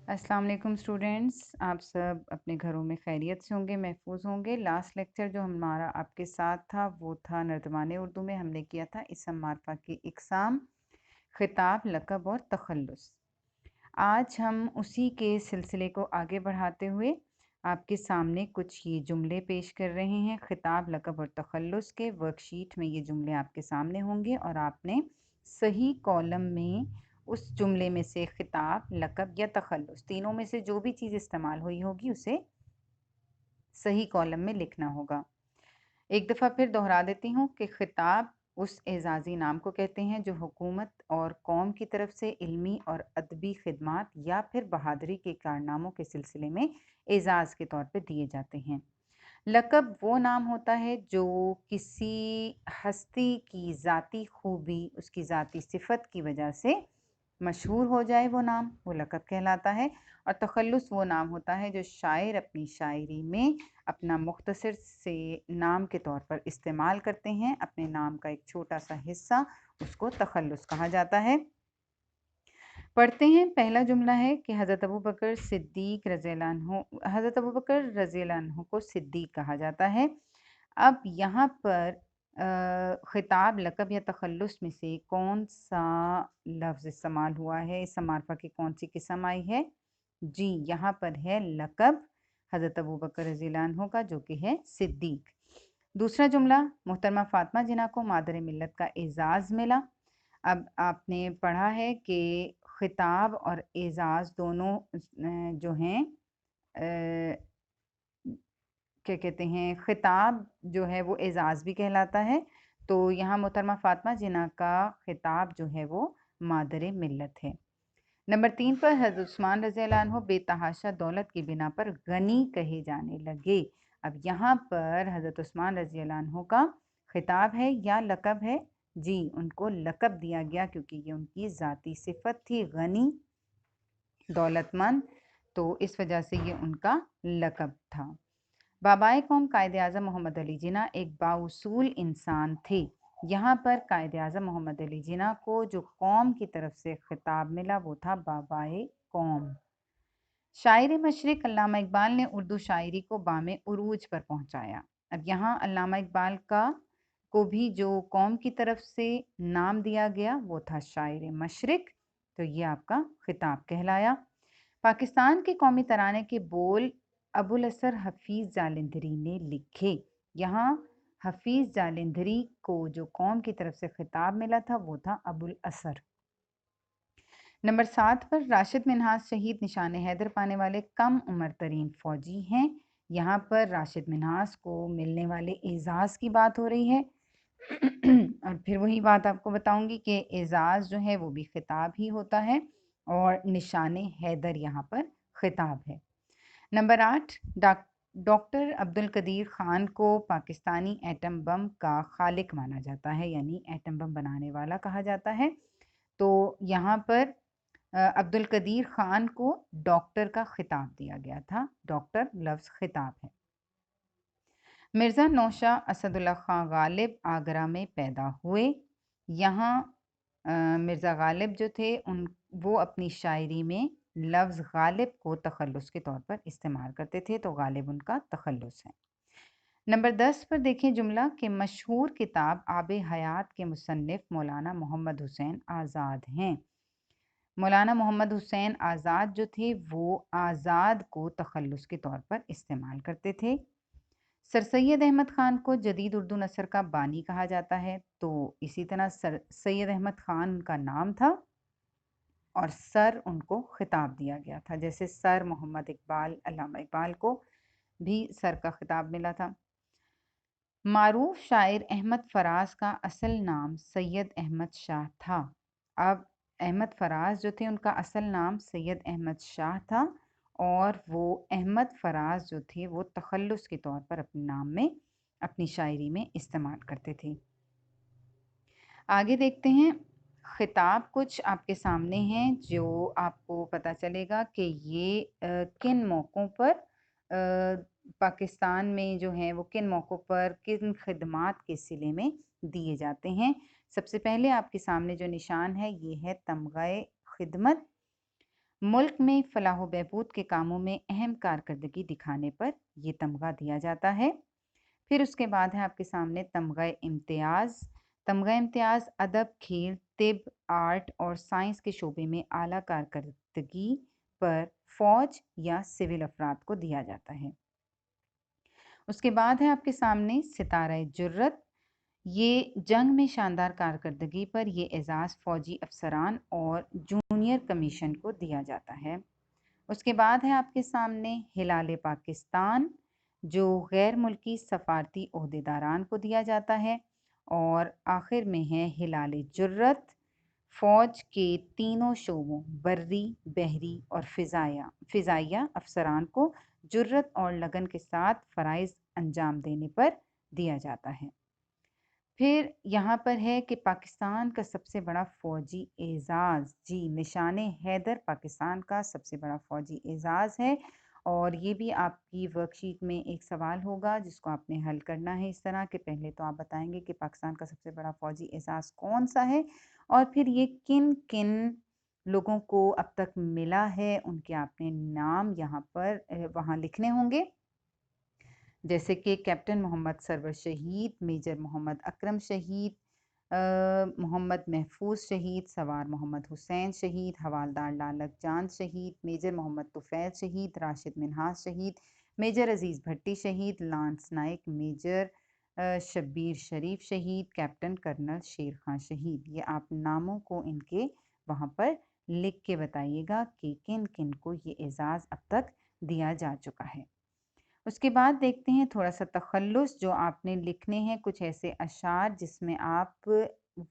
अस्सलाम वालेकुम स्टूडेंट्स। आप सब अपने घरों में खैरियत से होंगे, महफूज होंगे। लास्ट लेक्चर जो हमारा आपके साथ था वो था नर्जमान उर्दू में हमने किया था इसम मारफा की इकसाम, खिताब, लक़ब और तखल्लुस। आज हम उसी के सिलसिले को आगे बढ़ाते हुए आपके सामने कुछ ये जुमले पेश कर रहे हैं। खिताब, लक़ब और तखल्लुस के वर्कशीट में ये जुमले आपके सामने होंगे और आपने सही कॉलम में उस जुमले में से खिताब, लक़ब या तखल्लुस तीनों में से जो भी चीज़ इस्तेमाल हुई होगी उसे सही कॉलम में लिखना होगा। एक दफ़ा फिर दोहरा देती हूँ कि खिताब उस एज़ाज़ी नाम को कहते हैं जो हुकूमत और कौम की तरफ से इल्मी और अदबी खिदमात या फिर बहादुरी के कारनामों के सिलसिले में एज़ाज़ के तौर पे दिए जाते हैं। लक़ब वो नाम होता है जो किसी हस्ती की ज़ाती खूबी, उसकी ज़ाती सिफ़त की वजह से मशहूर हो जाए, वो लक़ब कहलाता है। और तखल्लुस वो नाम होता है जो शायर अपनी शायरी में अपना मुख्तसर से नाम के तौर पर इस्तेमाल करते हैं। अपने नाम का एक छोटा सा हिस्सा, उसको तखल्लुस कहा जाता है। पढ़ते हैं। पहला जुमला है कि हज़रत अबू बकर सिद्दीक रज़ियल्लाहु अन्हु, हज़रत अबू बकर रज़ियल्लाहु अन्हु को सिद्दीक कहा जाता है। अब यहाँ पर खिताब, लक़ब या तखल्लुस में से कौन सा लफ्ज़ इस्तेमाल हुआ है, इसम मारफा की कौन सी किस्म आई है? जी, यहाँ पर है लक़ब हज़रत अबू बकर रज़ियल्लाहु अन्हु का, जो कि है सिद्दीक। दूसरा जुमला, मोहतरमा फ़ातिमा जिन्ना को मादर मिल्लत का एज़ाज़ मिला। अब आपने पढ़ा है कि खिताब और एज़ाज़ दोनों जो हैं क्या कहते हैं, खिताब जो है वो एज़ाज़ भी कहलाता है। तो यहाँ मोहतरमा फ़ातिमा जिन्ना का खिताब जो है वो मादर मिल्लत है। नंबर 3 पर हज़रत उस्मान रज़ियल्लाहु अन्हु बेतहाशा दौलत की बिना पर गनी कहे जाने लगे। अब यहाँ पर हज़रत उस्मान रज़ियल्लाहु अन्हु का खिताब है या लक़ब है? जी, उनको लक़ब दिया गया क्योंकि ये उनकी ज़ाती सिफ़त थी, गनी, दौलतमंद, तो इस वजह से ये उनका लक़ब था। बाबाए कौम कायद-ए-आज़म मोहम्मद अली जिन्ना एक बाउसूल इंसान थे। यहाँ पर कायद-ए-आज़म मोहम्मद अली जिन्ना को जो कौम की तरफ से खिताब मिला वो था बाबाए कौम। शायर मशरिक़ अल्लामा इकबाल ने उर्दू शायरी को बामे उरूज पर पहुँचाया। अब यहाँ अल्लामा इकबाल का को भी जो कौम की तरफ से नाम दिया गया वो था शायर मशरिक़, तो ये आपका खिताब कहलाया। पाकिस्तान के कौमी तराने के बोल अबुल असर हफीज़ जालंधरी ने लिखे। यहाँ हफीज़ जालंधरी को जो कौम की तरफ से खिताब मिला था वो था अबुल असर। नंबर 7 पर राशिद मिन्हाज शहीद निशान हैदर पाने वाले कम उम्र तरीन फौजी हैं। यहाँ पर राशिद मिन्हाज को मिलने वाले एजाज़ की बात हो रही है। और फिर वही बात आपको बताऊंगी कि एजाज़ जो है वो भी खिताब ही होता है और निशान हैदर यहाँ पर खिताब है। नंबर 8, डॉक्टर अब्दुल कदीर ख़ान को पाकिस्तानी एटम बम का खालिक माना जाता है, यानी एटम बम बनाने वाला कहा जाता है। तो यहाँ पर अब्दुल कदीर ख़ान को डॉक्टर का खिताब दिया गया था। डॉक्टर लफ्ज़ खिताब है। मिर्ज़ा नौशाह असदुल्ला ख़ान गालिब आगरा में पैदा हुए। यहाँ मिर्ज़ा गालिब जो थे उन वो अपनी शायरी में लफ्ज़ गालिब को तखल्लुस के तौर पर इस्तेमाल करते थे, तो गालिब उनका तखल्लुस है। नंबर 10 पर देखें जुमला कि मशहूर किताब आब हयात के मुसन्निफ़ मौलाना मोहम्मद हुसैन आज़ाद हैं। मौलाना मोहम्मद हुसैन आज़ाद जो थे वो आज़ाद को तखल्लुस के तौर पर इस्तेमाल करते थे। सर सैयद अहमद ख़ान को जदीद उर्दू नसर का बानी कहा जाता है, तो इसी तरह सर सैयद अहमद ख़ान उनका नाम था और सर उनको खिताब दिया गया था। जैसे सर मोहम्मद इकबाल, अल्लामा इकबाल को भी सर का खिताब मिला था। मारूफ शायर अहमद फराज का असल नाम सैयद अहमद शाह था। अब अहमद फराज जो थे उनका असल नाम सैयद अहमद शाह था और वो अहमद फराज जो थे वो तखल्लुस के तौर पर अपने नाम में अपनी शायरी में इस्तेमाल करते थे। आगे देखते हैं। खिताब कुछ आपके सामने हैं जो आपको पता चलेगा कि ये किन मौक़ों पर पाकिस्तान में जो है वो किन मौक़ों पर किन खिदमात के सिले में दिए जाते हैं। सबसे पहले आपके सामने जो निशान है ये है तमग़े खिदमत। मुल्क में फलाह व बहबूद के कामों में अहम कारकर्दगी दिखाने पर ये तमगा दिया जाता है। फिर उसके बाद है आपके सामने तमगा इम्तियाज़। तमगा इम्तियाज़ अदब, खेल, तिब, आर्ट और साइंस के शोबे में आला कारकर्दगी पर फ़ौज या सिविल अफराद को दिया जाता है। उसके बाद है आपके सामने सितारा जुर्रत। ये जंग में शानदार कारकर्दगी पर ये एजाज़ फ़ौजी अफसरान और जूनियर कमीशन को दिया जाता है। उसके बाद है आपके सामने हिलाल पाकिस्तान, जो गैर मुल्की सफारती ओहदेदारान को दिया जाता है। और आखिर में है हिलाल जुर्रत, फ़ौज के तीनों शोबों बर्री, बहरी और फ़िज़ाइया अफसरान को जुर्रत और लगन के साथ फ़राइज़ अंजाम देने पर दिया जाता है। फिर यहाँ पर है कि पाकिस्तान का सबसे बड़ा फ़ौजी एज़ाज़, जी, निशान हैदर पाकिस्तान का सबसे बड़ा फ़ौजी एज़ाज़ है। और ये भी आपकी वर्कशीट में एक सवाल होगा जिसको आपने हल करना है इस तरह कि पहले तो आप बताएंगे कि पाकिस्तान का सबसे बड़ा फ़ौजी एज़ाज़ कौन सा है और फिर ये किन किन लोगों को अब तक मिला है, उनके आपने नाम यहाँ पर वहाँ लिखने होंगे, जैसे कि कैप्टन मोहम्मद सरवर शहीद, मेजर मोहम्मद अकरम शहीद, मोहम्मद महफूज शहीद, सवार मोहम्मद हुसैन शहीद, हवालदार लालक जान शहीद, मेजर मोहम्मद तुफैल शहीद, राशिद मिन्हाज शहीद, मेजर अजीज़ भट्टी शहीद, लांस नाइक मेजर शब्बीर शरीफ शहीद, कैप्टन कर्नल शेर खां शहीद। ये आप नामों को इनके वहाँ पर लिख के बताइएगा कि किन किन को ये एज़ाज़ अब तक दिया जा चुका है। उसके बाद देखते हैं थोड़ा सा तखल्लुस, जो आपने लिखने हैं कुछ ऐसे अशार जिसमें आप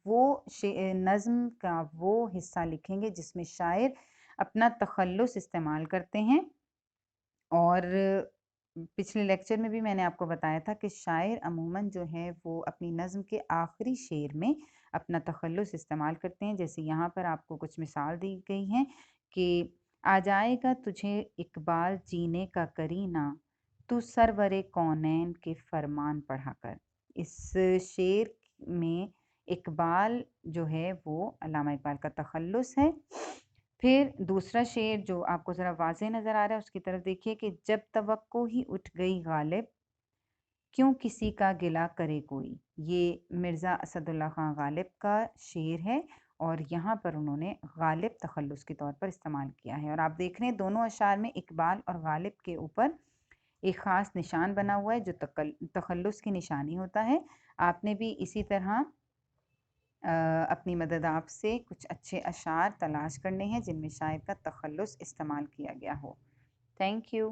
वो नज़्म का वो हिस्सा लिखेंगे जिसमें शायर अपना तखल्लुस इस्तेमाल करते हैं। और पिछले लेक्चर में भी मैंने आपको बताया था कि शायर अमूमन जो है वो अपनी नज़्म के आखिरी शेर में अपना तखल्लुस इस्तेमाल करते हैं। जैसे यहाँ पर आपको कुछ मिसाल दी गई हैं कि आ जाएगा तुझे इकबाल जीने का करीना, तू सरवरे कौनैन के फरमान पढ़ा कर। इस शेर में इकबाल जो है वो अल्लामा इकबाल का तखल्लुस है। फिर दूसरा शेर जो आपको ज़रा वाज़ेह नज़र आ रहा है उसकी तरफ देखिए कि जब तवक्को ही उठ गई गालिब, क्यों किसी का गिला करे कोई। ये मिर्ज़ा असदुल्ला खां गालिब का शेर है और यहाँ पर उन्होंने गालिब तखल्लुस के तौर पर इस्तेमाल किया है। और आप देख रहे हैं दोनों अशार में इकबाल और गालिब के ऊपर एक ख़ास निशान बना हुआ है जो तखल्लुस की निशानी होता है। आपने भी इसी तरह अपनी मदद आपसे कुछ अच्छे अशार तलाश करने हैं जिनमें शायर का तखल्लुस इस्तेमाल किया गया हो। Thank you.